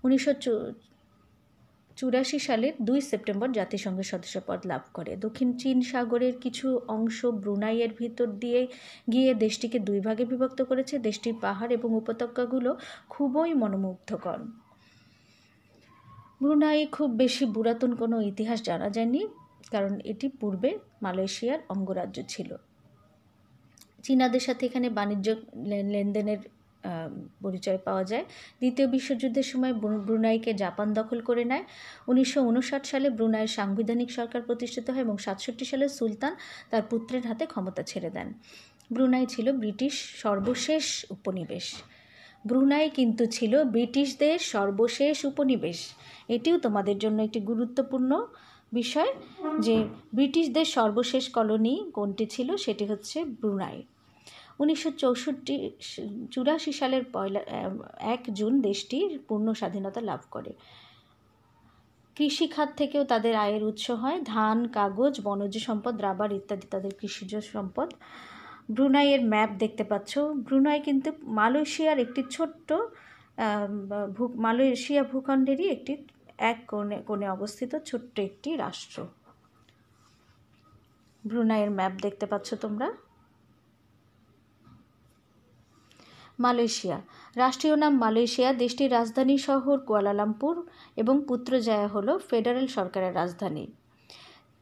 ১৯৮৪ সালের ২ সেপ্টেম্বর জাতিসংঘের সদস্যপদ লাভ করে। দক্ষিণ চীন সাগরের কিছু অংশ ব্রুনাইয়ের ভিতর দিয়ে গিয়ে দেশটিকে দুই ভাগে বিভক্ত করেছে। দেশটির পাহাড় এবং উপত্যকাগুলো খুবই মনোমুগ্ধকর। ব্রুনাই খুব বেশি পুরাতন কোনো ইতিহাস জানা যায়নি, কারণ এটি পূর্বে মালয়েশিয়ার অঙ্গরাজ্য ছিল। চীনাদের সাথে এখানে বাণিজ্য লেনদেনের পরিচয় পাওয়া যায়। দ্বিতীয় বিশ্বযুদ্ধের সময় ব্রুনাইকে জাপান দখল করে নেয়। ১৯৫৯ সালে ব্রুনাইয়ের সাংবিধানিক সরকার প্রতিষ্ঠিত হয় এবং ৬৭ সালে সুলতান তার পুত্রের হাতে ক্ষমতা ছেড়ে দেন। ব্রুনাই ছিল ব্রিটিশ সর্বশেষ উপনিবেশ। ব্রুনাই কিন্তু ছিল ব্রিটিশদের সর্বশেষ উপনিবেশ। এটিও তোমাদের জন্য একটি গুরুত্বপূর্ণ বিষয় যে ব্রিটিশদের সর্বশেষ কলোনি কোনটি ছিল, সেটি হচ্ছে ব্রুনাই। ১৯৮৪ সালের ১ জুন দেশটি পূর্ণ স্বাধীনতা লাভ করে। কৃষিখাত থেকেও তাদের আয়ের উৎস হয়। ধান, কাগজ, বনজ সম্পদ, রাবার ইত্যাদি তাদের কৃষিজ সম্পদ। ব্রুনাইয়ের ম্যাপ দেখতে পাচ্ছ। ব্রুনাই কিন্তু মালয়েশিয়ার একটি ছোট্ট মালয়েশিয়া ভূখণ্ডেরই একটি এক কোণে অবস্থিত ছোট্ট একটি রাষ্ট্র। ব্রুনাইয়ের ম্যাপ দেখতে পাচ্ছ তোমরা। মালয়েশিয়া রাষ্ট্রীয় নাম মালয়েশিয়া। দেশটির রাজধানী শহর কুয়ালালামপুর এবং পুত্রজায়া হল ফেডারেল সরকারের রাজধানী।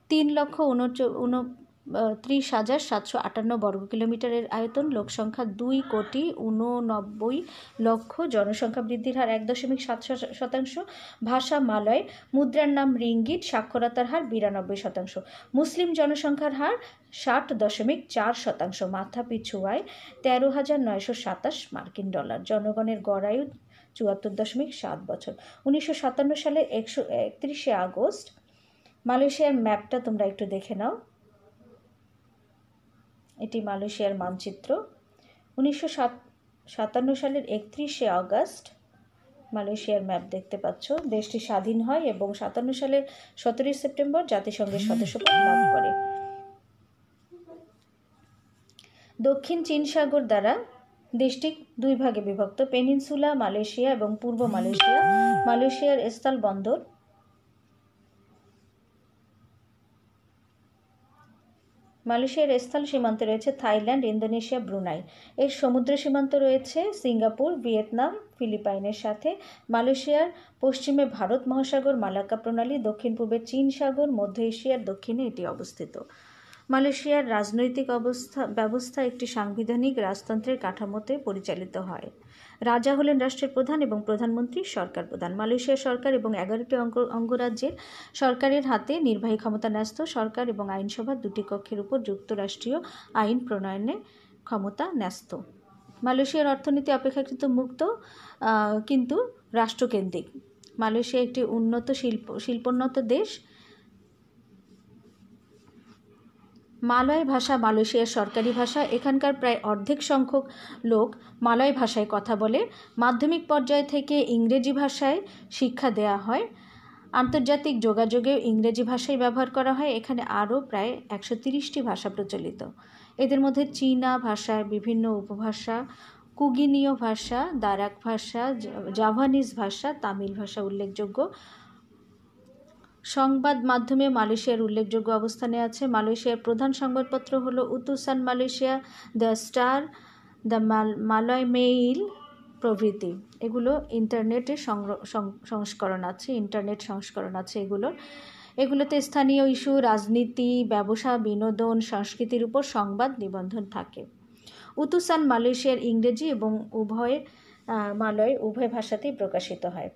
৩,৩৯,৭৫৮ বর্গ কিলোমিটারের আয়তন। লোকসংখ্যা ২,৮৯,০০,০০০। জনসংখ্যা বৃদ্ধির হার ১.৭%। ভাষা মালয়। মুদ্রার নাম রিঙ্গিট। সাক্ষরতার হার ৯২%। মুসলিম জনসংখ্যার হার ৬০.৪%। মাথাপিছু আয় ১৩,৯২৭ মার্কিন ডলার। জনগণের গড় আয়ু ৭৪.৭ বছর। ১৯৫৭ সালের ৩১ আগস্ট মালয়েশিয়ার ম্যাপটা তোমরা একটু দেখে নাও। এটি মালয়েশিয়ার মানচিত্র। ১৯৫৭ সালের ৩১ আগস্ট মালয়েশিয়ার ম্যাপ দেখতে পাচ্ছ। দেশটি স্বাধীন হয় এবং ৫৭ সালের ১৭ সেপ্টেম্বর জাতিসংঘের সদস্যপদ লাভ করে। দক্ষিণ চীন সাগর দ্বারা দেশটি দুই ভাগে বিভক্ত। পেনিনসুলা মালয়েশিয়া এবং পূর্ব মালয়েশিয়া। মালয়েশিয়ার স্থল বন্দর। মালয়েশিয়ার স্থল সীমান্তে রয়েছে থাইল্যান্ড, ইন্দোনেশিয়া, ব্রুনাই। এর সমুদ্র সীমান্ত রয়েছে সিঙ্গাপুর, ভিয়েতনাম, ফিলিপাইনের সাথে। মালয়েশিয়ার পশ্চিমে ভারত মহাসাগর, মালাক্কা প্রণালী। দক্ষিণ পূর্বে চীন সাগর। মধ্য এশিয়ার দক্ষিণে এটি অবস্থিত। মালয়েশিয়ার রাজনৈতিক ব্যবস্থা একটি সাংবিধানিক রাজতন্ত্রের কাঠামোতে পরিচালিত হয়। রাজা হলেন রাষ্ট্রের প্রধান এবং প্রধানমন্ত্রী সরকার প্রধান। মালয়েশিয়া সরকার এবং 11টি অঙ্গরাজ্যের সরকারের হাতে নির্বাহী ক্ষমতা ন্যস্ত। সরকার এবং আইনসভা দুটি কক্ষের উপর যুক্তরাষ্ট্রীয় আইন প্রণয়নের ক্ষমতা ন্যস্ত। মালয়েশিয়ার অর্থনীতি অপেক্ষাকৃত মুক্ত কিন্তু রাষ্ট্রকেন্দ্রিক। মালয়েশিয়া একটি উন্নত শিল্পোন্নত দেশ। মালয় ভাষা মালয়েশিয়ার সরকারি ভাষা। এখানকার প্রায় অর্ধেক সংখ্যক লোক মালয় ভাষায় কথা বলে। মাধ্যমিক পর্যায় থেকে ইংরেজি ভাষায় শিক্ষা দেওয়া হয়। আন্তর্জাতিক যোগাযোগেও ইংরেজি ভাষাই ব্যবহার করা হয়। এখানে আরও প্রায় 130টি ভাষা প্রচলিত। এদের মধ্যে চীনা ভাষার বিভিন্ন উপভাষা, কুগিনীয় ভাষা, দারাক ভাষা, জাভানিজ ভাষা, তামিল ভাষা উল্লেখযোগ্য। সংবাদ মাধ্যমে মালয়েশিয়ার উল্লেখযোগ্য অবস্থানে আছে। মালয়েশিয়ার প্রধান সংবাদপত্র হলো Utusan Malaysia, the Star, the Malay Mail প্রভৃতি। এগুলো ইন্টারনেট সংস্করণ আছে এগুলোতে স্থানীয় ইস্যু, রাজনীতি, ব্যবসা, বিনোদন, সংস্কৃতির উপর সংবাদ নিবন্ধন থাকে। উতুসান মালয়েশিয়ার ইংরেজি এবং মালয় উভয় ভাষাতেই প্রকাশিত হয়।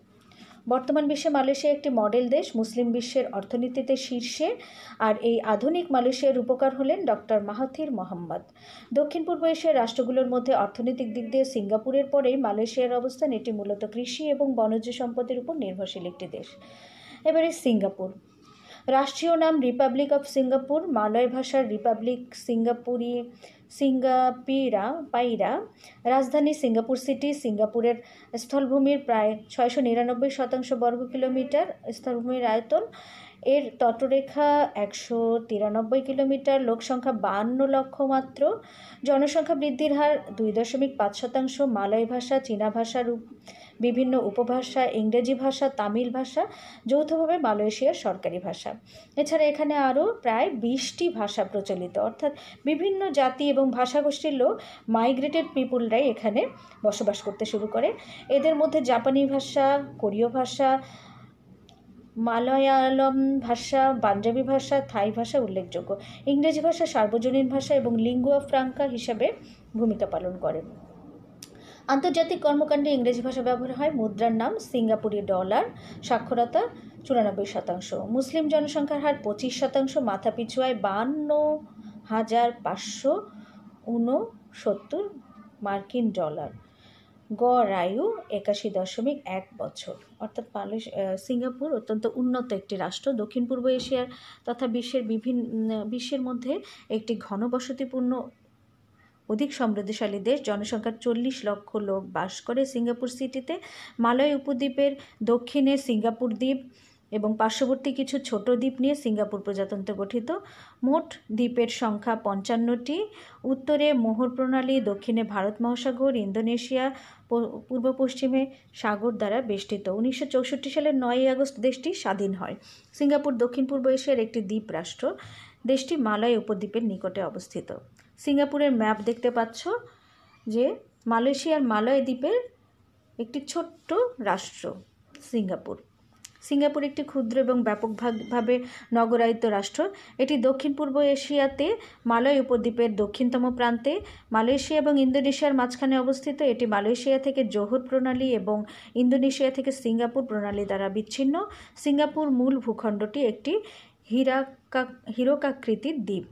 বর্তমান বিশ্বে মালয়েশিয়া একটি মডেল দেশ, মুসলিম বিশ্বের অর্থনীতিতে শীর্ষে। আর এই আধুনিক মালয়েশিয়ার রূপকার হলেন ডক্টর মাহাথির মোহাম্মদ। দক্ষিণ পূর্ব এশিয়ার রাষ্ট্রগুলোর মধ্যে অর্থনৈতিক দিক দিয়ে সিঙ্গাপুরের পরেই মালয়েশিয়ার অবস্থান। এটি মূলত কৃষি এবং বনজ সম্পদের উপর নির্ভরশীল একটি দেশ। এবারে সিঙ্গাপুর। রাষ্ট্রীয় নাম রিপাবলিক অফ সিঙ্গাপুর। মালয় ভাষার রিপাবলিক সিঙ্গাপাইরা। রাজধানী সিঙ্গাপুর সিটি। সিঙ্গাপুরের স্থলভূমির প্রায় 699 বর্গ কিলোমিটার স্থলভূমির আয়তন। এর তটরেখা 193 কিলোমিটার। লোকসংখ্যা 52 লক্ষ মাত্র। জনসংখ্যা বৃদ্ধির হার 2.5%। মালয় ভাষা, চীনা ভাষার বিভিন্ন উপভাষা, ইংরেজি ভাষা, তামিল ভাষা যৌথভাবে মালয়েশিয়ার সরকারি ভাষা। এছাড়া এখানে আরও প্রায় 20টি ভাষা প্রচলিত, অর্থাৎ বিভিন্ন জাতি এবং ভাষাগোষ্ঠীর লোক, মাইগ্রেটেড পিপুলরাই এখানে বসবাস করতে শুরু করে। এদের মধ্যে জাপানি ভাষা, কোরীয় ভাষা, মালয়ালম ভাষা, পাঞ্জাবি ভাষা, থাই ভাষা উল্লেখযোগ্য। ইংরেজি ভাষা সার্বজনীন ভাষা এবং লিঙ্গুয়া ফ্রাঙ্কা হিসাবে ভূমিকা পালন করে। আন্তর্জাতিক কর্মকাণ্ডে ইংরেজি ভাষা ব্যবহার হয়। মুদ্রার নাম সিঙ্গাপুরি ডলার। সাক্ষরতা 94%। মুসলিম জনসংখ্যার হার 25%। মাথাপিছু আয় 52,569 মার্কিন ডলার। গড় আয়ু 81.1 বছর। অর্থাৎ সিঙ্গাপুর অত্যন্ত উন্নত একটি রাষ্ট্র। দক্ষিণ পূর্ব এশিয়ার তথা বিশ্বের মধ্যে একটি ঘনবসতিপূর্ণ অধিক সমৃদ্ধশালী দেশ। জনসংখ্যার 40 লক্ষ লোক বাস করে সিঙ্গাপুর সিটিতে। মালয় উপদ্বীপের দক্ষিণে সিঙ্গাপুর দ্বীপ এবং পার্শ্ববর্তী কিছু ছোট দ্বীপ নিয়ে সিঙ্গাপুর প্রজাতন্ত্র গঠিত। মোট দ্বীপের সংখ্যা 55টি। উত্তরে মোহর প্রণালী, দক্ষিণে ভারত মহাসাগর, ইন্দোনেশিয়া পূর্ব পশ্চিমে সাগর দ্বারা বেষ্টিত। 1964 সালের 9 আগস্ট দেশটি স্বাধীন হয়। সিঙ্গাপুর দক্ষিণ পূর্ব এশিয়ার একটি দ্বীপ রাষ্ট্র। দেশটি মালয় উপদ্বীপের নিকটে অবস্থিত। সিঙ্গাপুরের ম্যাপ দেখতে পাচ্ছ যে মালয়েশিয়ার মালয় দ্বীপের একটি ছোট্ট রাষ্ট্র সিঙ্গাপুর একটি ক্ষুদ্র এবং ব্যাপকভাবে নগরায়িত রাষ্ট্র। এটি দক্ষিণ পূর্ব এশিয়াতে মালয় উপদ্বীপের দক্ষিণতম প্রান্তে। মালয়েশিয়া এবং ইন্দোনেশিয়ার মাঝখানে অবস্থিত। এটি মালয়েশিয়া থেকে জোহর প্রণালী এবং ইন্দোনেশিয়া থেকে সিঙ্গাপুর প্রণালী দ্বারা বিচ্ছিন্ন। সিঙ্গাপুর মূল ভূখণ্ডটি একটি হীরকাকৃতির দ্বীপ।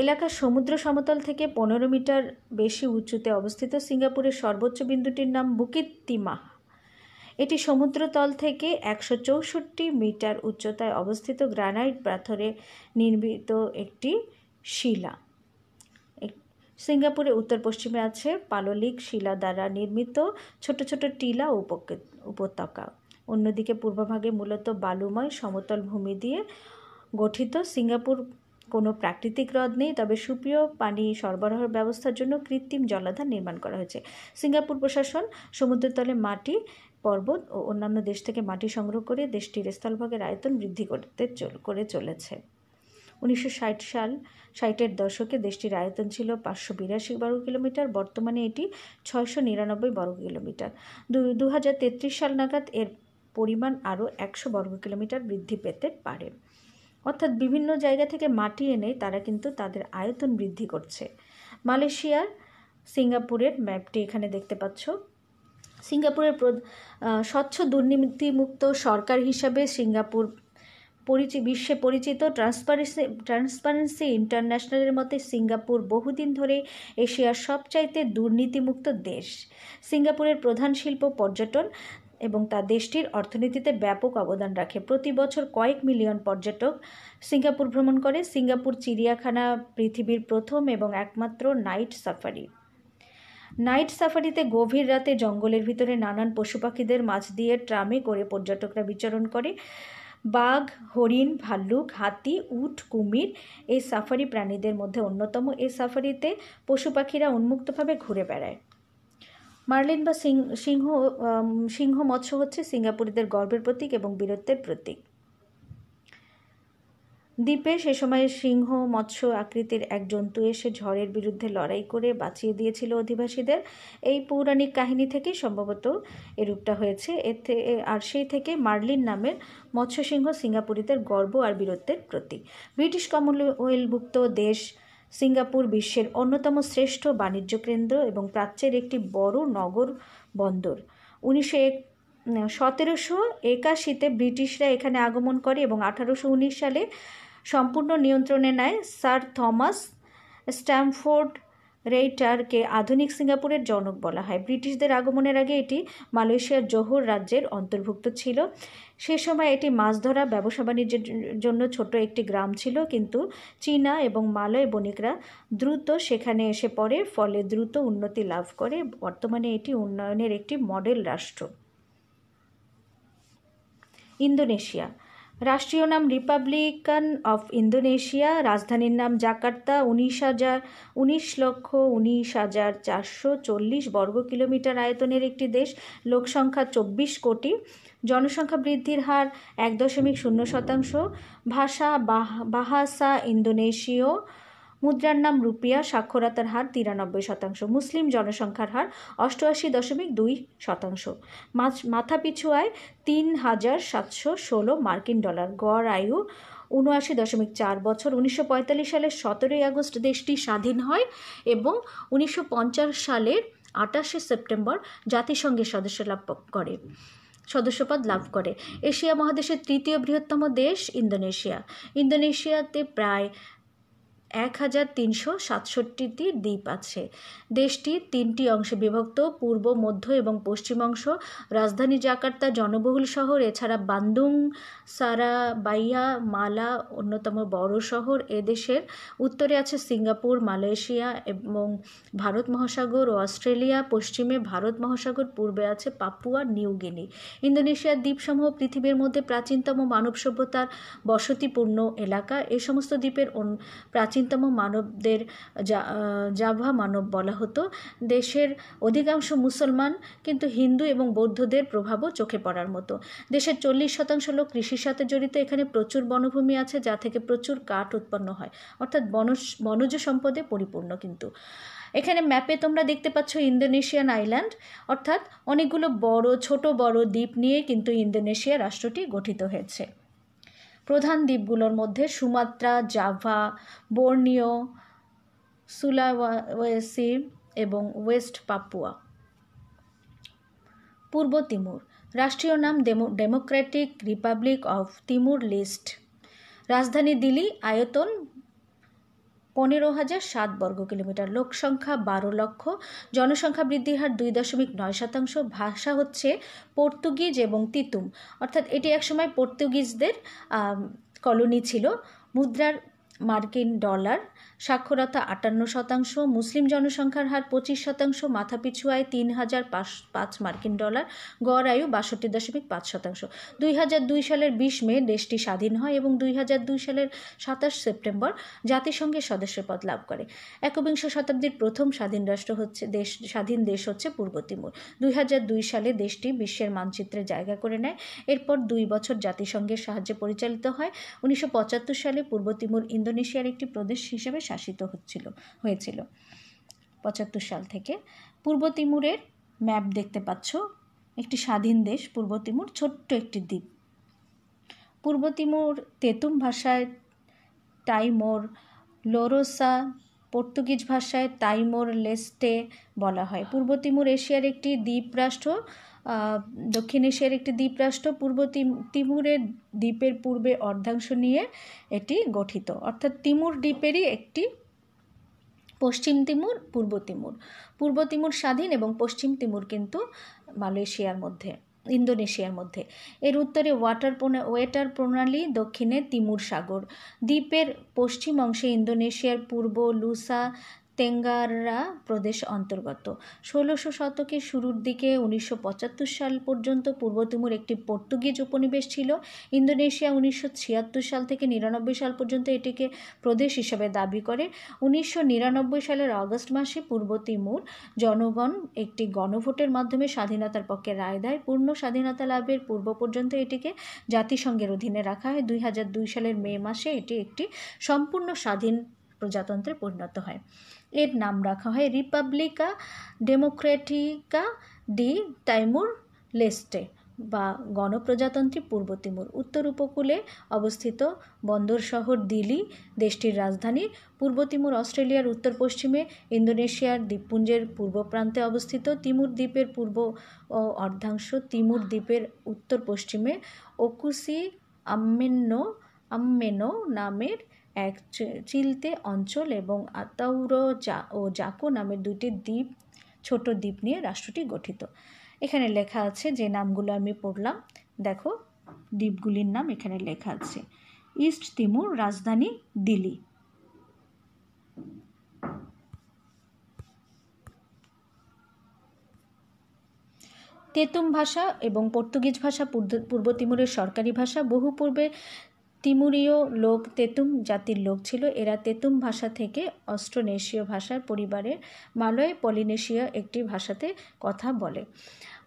এলাকা সমুদ্র সমতল থেকে 15 মিটার বেশি উঁচুতে অবস্থিত। সিঙ্গাপুরের সর্বোচ্চ বিন্দুটির নাম বুকিত তিমাহ। এটি সমুদ্রতল থেকে 164 মিটার উচ্চতায় অবস্থিত গ্রানাইট পাথরে নির্মিত একটি শিলা। সিঙ্গাপুরের উত্তর পশ্চিমে আছে পাললিক শিলা দ্বারা নির্মিত ছোট ছোট টিলা ও উপত্যকা। অন্যদিকে পূর্বভাগে মূলত বালুময় সমতল ভূমি দিয়ে গঠিত। সিঙ্গাপুর কোনো প্রাকৃতিক হ্রদ নেই, তবে সুপেয় পানি সরবরাহের ব্যবস্থার জন্য কৃত্রিম জলাধার নির্মাণ করা হয়েছে। সিঙ্গাপুর প্রশাসন সমুদ্রতলে মাটি, পর্বত ও অন্যান্য দেশ থেকে মাটি সংগ্রহ করে দেশটির স্থলভাগের আয়তন বৃদ্ধি করে চলেছে। 1960-এর দশকে দেশটির আয়তন ছিল 582 বর্গ কিলোমিটার। বর্তমানে এটি 699 বর্গ কিলোমিটার। 2033 সাল নাগাদ এর পরিমাণ আরও 100 বর্গ কিলোমিটার বৃদ্ধি পেতে পারে। অর্থাৎ বিভিন্ন জায়গা থেকে মাটি এনে তারা কিন্তু তাদের আয়তন বৃদ্ধি করছে। মালয়েশিয়ার সিঙ্গাপুরের ম্যাপটি এখানে দেখতে পাচ্ছ। সিঙ্গাপুরের স্বচ্ছ দুর্নীতিমুক্ত সরকার হিসাবে সিঙ্গাপুর বিশ্বে পরিচিত। ট্রান্সপারেন্সি ইন্টারন্যাশনালের মতে সিঙ্গাপুর বহুদিন ধরে এশিয়ার সবচাইতে দুর্নীতিমুক্ত দেশ। সিঙ্গাপুরের প্রধান শিল্প পর্যটন এবং তা দেশটির অর্থনীতিতে ব্যাপক অবদান রাখে। প্রতি বছর কয়েক মিলিয়ন পর্যটক সিঙ্গাপুর ভ্রমণ করে। সিঙ্গাপুর চিড়িয়াখানা পৃথিবীর প্রথম এবং একমাত্র নাইট সাফারি। নাইট সাফারিতে গভীর রাতে জঙ্গলের ভিতরে নানান পশু পাখিদের মাঝ দিয়ে ট্রামে করে পর্যটকরা বিচরণ করে। বাঘ, হরিণ, ভাল্লুক, হাতি, উট, কুমির এই সাফারি প্রাণীদের মধ্যে অন্যতম। এই সাফারিতে পশু পাখিরা উন্মুক্তভাবে ঘুরে বেড়ায়। মার্লিন বা সিংহ মৎস্য হচ্ছে সিঙ্গাপুরিদের গর্বের প্রতীক এবং বীরত্বের প্রতীক। দ্বীপে সে সময় সিংহ মৎস্য আকৃতির এক জন্তু এসে ঝড়ের বিরুদ্ধে লড়াই করে বাঁচিয়ে দিয়েছিল অধিবাসীদের। এই পৌরাণিক কাহিনী থেকে সম্ভবত এ রূপটা হয়েছে। আর সেই থেকে মার্লিন নামের মৎস্য সিংহ সিঙ্গাপুরিদের গর্ব আর বীরত্বের প্রতীক। ব্রিটিশ কমনওয়েলথভুক্ত দেশ সিঙ্গাপুর বিশ্বের অন্যতম শ্রেষ্ঠ বাণিজ্য কেন্দ্র এবং প্রাচ্যের একটি বড় নগর বন্দর। 1781-তে ব্রিটিশরা এখানে আগমন করে এবং 1819 সালে সম্পূর্ণ নিয়ন্ত্রণে নেয়। স্যার থমাস স্ট্যামফোর্ড রেইটারকে আধুনিক সিঙ্গাপুরের জনক বলা হয়। ব্রিটিশদের আগমনের আগে এটি মালয়েশিয়ার জোহর রাজ্যের অন্তর্ভুক্ত ছিল। সে সময় এটি মাছ ধরা, ব্যবসা বাণিজ্যের জন্য ছোট একটি গ্রাম ছিল, কিন্তু চীনা এবং মালয় বণিকরা দ্রুত সেখানে এসে পড়ে, ফলে দ্রুত উন্নতি লাভ করে। বর্তমানে এটি উন্নয়নের একটি মডেল রাষ্ট্র। ইন্দোনেশিয়া। রাষ্ট্রীয় নাম রিপাবলিকান অফ ইন্দোনেশিয়া। রাজধানীর নাম জাকার্তা। 19,19,440 বর্গ কিলোমিটার আয়তনের একটি দেশ। লোকসংখ্যা 24 কোটি। জনসংখ্যা বৃদ্ধির হার 1.0%। ভাষা বাহাসা ইন্দোনেশীয়। মুদ্রার নাম রুপিয়া। সাক্ষরতার হার 93%। মুসলিম জনসংখ্যার হার 88.2%। মাথা পিছু আয় $3,716 মার্কিন ডলার। গড় আয়ু 79.4 বছর। 1945 সালের 17 আগস্ট দেশটি স্বাধীন হয় এবং 1950 সালের 28 সেপ্টেম্বর জাতিসংঘের সদস্যপদ লাভ করে। এশিয়া মহাদেশের তৃতীয় বৃহত্তম দেশ ইন্দোনেশিয়া। ইন্দোনেশিয়াতে প্রায় 1,367টি দ্বীপ আছে। দেশটি 3টি অংশে বিভক্ত: পূর্ব, মধ্য এবং পশ্চিম অংশ। রাজধানী জাকার্তা জনবহুল শহর। এছাড়া বান্দুং, সারাবাইয়া, মালা অন্যতম বড় শহর। এদেশের উত্তরে আছে সিঙ্গাপুর, মালয়েশিয়া এবং ভারত মহাসাগর ও অস্ট্রেলিয়া। পশ্চিমে ভারত মহাসাগর, পূর্বে আছে পাপুয়া নিউ গিনি। ইন্দোনেশিয়ার দ্বীপসমূহ পৃথিবীর মধ্যে প্রাচীনতম মানব সভ্যতার বসতিপূর্ণ এলাকা। এই সমস্ত দ্বীপের প্রাচীনতম মানবদের জাভা মানব বলা হতো। দেশের অধিকাংশ মুসলমান, কিন্তু হিন্দু এবং বৌদ্ধদের প্রভাবও চোখে পড়ার মতো। দেশের 40% লোক কৃষির সাথে জড়িত। এখানে প্রচুর বনভূমি আছে যা থেকে প্রচুর কাঠ উৎপন্ন হয়, অর্থাৎ বনজ সম্পদে পরিপূর্ণ। কিন্তু এখানে ম্যাপে তোমরা দেখতে পাচ্ছ ইন্দোনেশিয়ান আইল্যান্ড, অর্থাৎ অনেকগুলো ছোট বড় দ্বীপ নিয়ে কিন্তু ইন্দোনেশিয়া রাষ্ট্রটি গঠিত হয়েছে। প্রধান দ্বীপগুলোর মধ্যে সুমাত্রা, জাভা, বোর্নিও, সুলাওয়েসি এবং ওয়েস্ট পাপুয়া। পূর্ব তিমুর। রাষ্ট্রীয় নাম democratic republic of Timor Leste. রাজধানী দিল্লি। আয়তন 15,007 বর্গ কিলোমিটার। লোকসংখ্যা 12 লক্ষ। জনসংখ্যা বৃদ্ধির হার 2.9%। ভাষা হচ্ছে পর্তুগিজ এবং তিতুম, অর্থাৎ এটি একসময় পর্তুগিজদের কলোনি ছিল। মুদ্রার মার্কিন ডলার। সাক্ষরতা 58%। মুসলিম জনসংখ্যার হার 25%। মাথাপিছু আয় 3,005 মার্কিন ডলার। গড় আয়ু 62.5%। 2002 সালের 20 মে দেশটি স্বাধীন হয় এবং 2002 সালের 27 সেপ্টেম্বর জাতিসংঘের সদস্যপদ লাভ করে। একবিংশ শতাব্দীর প্রথম স্বাধীন দেশ হচ্ছে পূর্ব তিমুর। 2002 সালে দেশটি বিশ্বের মানচিত্রে জায়গা করে নেয়। এরপর 2 বছর জাতিসংঘের সাহায্যে পরিচালিত হয়। 1975 সালে পূর্ব তিমুর ইন্দোনেশিয়ার একটি প্রদেশ হিসেবে শাসিত হয়েছিল। 75 সাল থেকে। পূর্ব তিমুরের ম্যাপ দেখতে পাচ্ছ। একটি স্বাধীন দেশ পূর্ব তিমুর, ছোট্ট একটি দ্বীপ। পূর্ব তিমুর তেতুম ভাষায় টাইমোর লোরোসা, পর্তুগিজ ভাষায় টাইমোর লেস্টে বলা হয়। পূর্ব তিমুর এশিয়ার একটি দ্বীপরাষ্ট্র, দক্ষিণ এশিয়ার একটি দ্বীপরাষ্ট্র। পূর্ব তিমুরের দ্বীপের পূর্বে অর্ধাংশ নিয়ে এটি গঠিত, অর্থাৎ তিমুর দ্বীপেরই একটি পশ্চিম তিমুর, পূর্ব তিমুর। পূর্ব তিমুর স্বাধীন এবং পশ্চিম তিমুর কিন্তু মালয়েশিয়ার মধ্যে, ইন্দোনেশিয়ার মধ্যে। এর উত্তরে ওয়েটার প্রণালী, দক্ষিণে তিমুর সাগর। দ্বীপের পশ্চিম অংশে ইন্দোনেশিয়ার পূর্ব লুসা তেঙ্গারা প্রদেশ অন্তর্গত। 1600 শতকের শুরুর দিকে 1975 সাল পর্যন্ত পূর্ব তিমুর একটি পর্তুগিজ উপনিবেশ ছিল। ইন্দোনেশিয়া 1976 সাল থেকে 99 সাল পর্যন্ত এটিকে প্রদেশ হিসেবে দাবি করে। 1999 সালের অগস্ট মাসে পূর্ব তিমুর জনগণ একটি গণভোটের মাধ্যমে স্বাধীনতার পক্ষে রায় দেয়। পূর্ণ স্বাধীনতা লাভের পূর্ব পর্যন্ত এটিকে জাতিসংঘের অধীনে রাখা হয়। 2002 সালের মে মাসে এটি একটি সম্পূর্ণ স্বাধীন প্রজাতন্ত্রে পরিণত হয়। এর নাম রাখা হয় রিপাবলিকা ডেমোক্রেটিকা ডি টাইমুর লেস্টে বা গণপ্রজাতন্ত্রী পূর্ব তিমুর। উত্তর উপকূলে অবস্থিত বন্দর শহর দিল্লি দেশটির রাজধানী। পূর্ব তিমুর অস্ট্রেলিয়ার উত্তর পশ্চিমে, ইন্দোনেশিয়ার দ্বীপপুঞ্জের পূর্ব প্রান্তে অবস্থিত। তিমুর দ্বীপের পূর্ব অর্ধাংশ তিমুর দ্বীপের উত্তর পশ্চিমে ওকুসি আম্মেনো নামের এক চিলতে অঞ্চল এবং আতাউরো ও জাকো নামের দুটি দ্বীপ, ছোট দ্বীপ নিয়ে রাষ্ট্রটি গঠিত। এখানে লেখা আছে যে নামগুলো আমি পড়লাম, দেখো দ্বীপগুলির নাম এখানে লেখা আছে। ইস্ট তিমুর, রাজধানী দিল্লি। তেতুম ভাষা এবং পর্তুগিজ ভাষা পূর্ব তিমুরের সরকারি ভাষা। বহু পূর্বে তিমুরীয় লোক তেতুম জাতির লোক ছিল। এরা তেতুম ভাষা থেকে অস্ট্রোনেশীয় ভাষার পরিবারের মালয় পলিনেশীয় একটি ভাষাতে কথা বলে।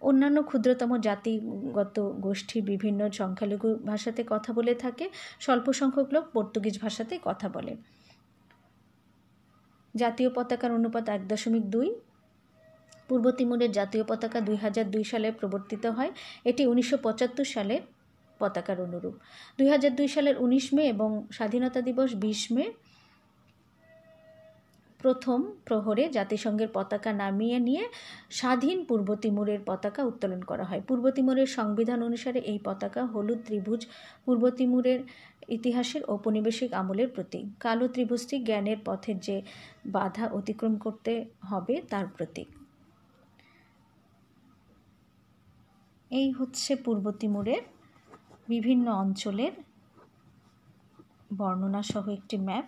অন্যান্য ক্ষুদ্রতম জাতিগত গোষ্ঠী বিভিন্ন সংখ্যালঘু ভাষাতে কথা বলে থাকে। স্বল্প সংখ্যক লোক পর্তুগিজ ভাষাতে কথা বলে। জাতীয় পতাকার অনুপাত 1.2। পূর্ব তিমুরের জাতীয় পতাকা 2002 সালে প্রবর্তিত হয়। এটি 1975 সালে পতাকার অনুরূপ। 2002 সালের 19 মে এবং স্বাধীনতা দিবস 20 মে প্রথম প্রহরে জাতিসংঘের পতাকা নামিয়ে নিয়ে স্বাধীন পূর্ব তিমুরের পতাকা উত্তোলন করা হয়। পূর্ব তিমুরের সংবিধান অনুসারে এই পতাকা হলুদ ত্রিভুজ পূর্ব তিমুরের ইতিহাসের ঔপনিবেশিক আমলের প্রতীক। কালো ত্রিভুজটি জ্ঞানের পথের যে বাধা অতিক্রম করতে হবে তার প্রতীক। এই হচ্ছে পূর্ব তিমুরের বিভিন্ন অঞ্চলের বর্ণনা সহ একটি ম্যাপ।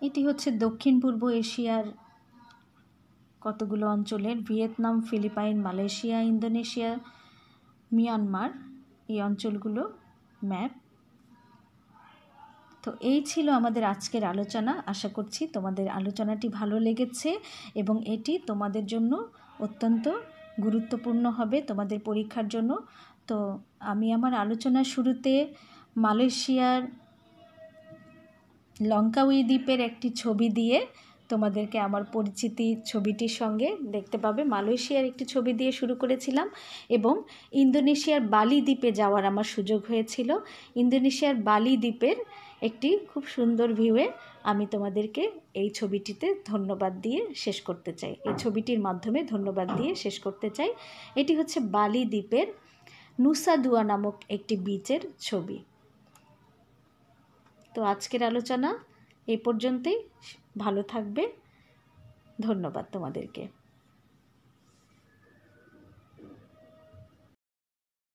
এটি হচ্ছে দক্ষিণ পূর্ব এশিয়ার কতগুলো অঞ্চলের, Vietnam, Philippine, Malaysia, Indonesia, Myanmar, এই অঞ্চলগুলো ম্যাপ। তো এই ছিল আমাদের আজকের আলোচনা। আশা করছি তোমাদের আলোচনাটি ভালো লেগেছে এবং এটি তোমাদের জন্য অত্যন্ত গুরুত্বপূর্ণ হবে তোমাদের পরীক্ষার জন্য। তো আমি আমার আলোচনার শুরুতে মালয়েশিয়ার লঙ্কাউই দ্বীপের একটি ছবি দিয়ে তোমাদেরকে আমার পরিচিতি ছবিটির সঙ্গে দেখতে পাবে। মালয়েশিয়ার একটি ছবি দিয়ে শুরু করেছিলাম এবং ইন্দোনেশিয়ার বালি দ্বীপে যাওয়ার আমার সুযোগ হয়েছিল। ইন্দোনেশিয়ার বালি দ্বীপের একটি খুব সুন্দর ভিউয়ে আমি তোমাদেরকে এই ছবিটিতে ধন্যবাদ দিয়ে শেষ করতে চাই, এই ছবিটির মাধ্যমে ধন্যবাদ দিয়ে শেষ করতে চাই। এটি হচ্ছে বালি দ্বীপের নুসা দুয়া নামক একটি বিচের ছবি। তো আজকের আলোচনা এই পর্যন্তই। ভালো থাকবে। ধন্যবাদ তোমাদেরকে।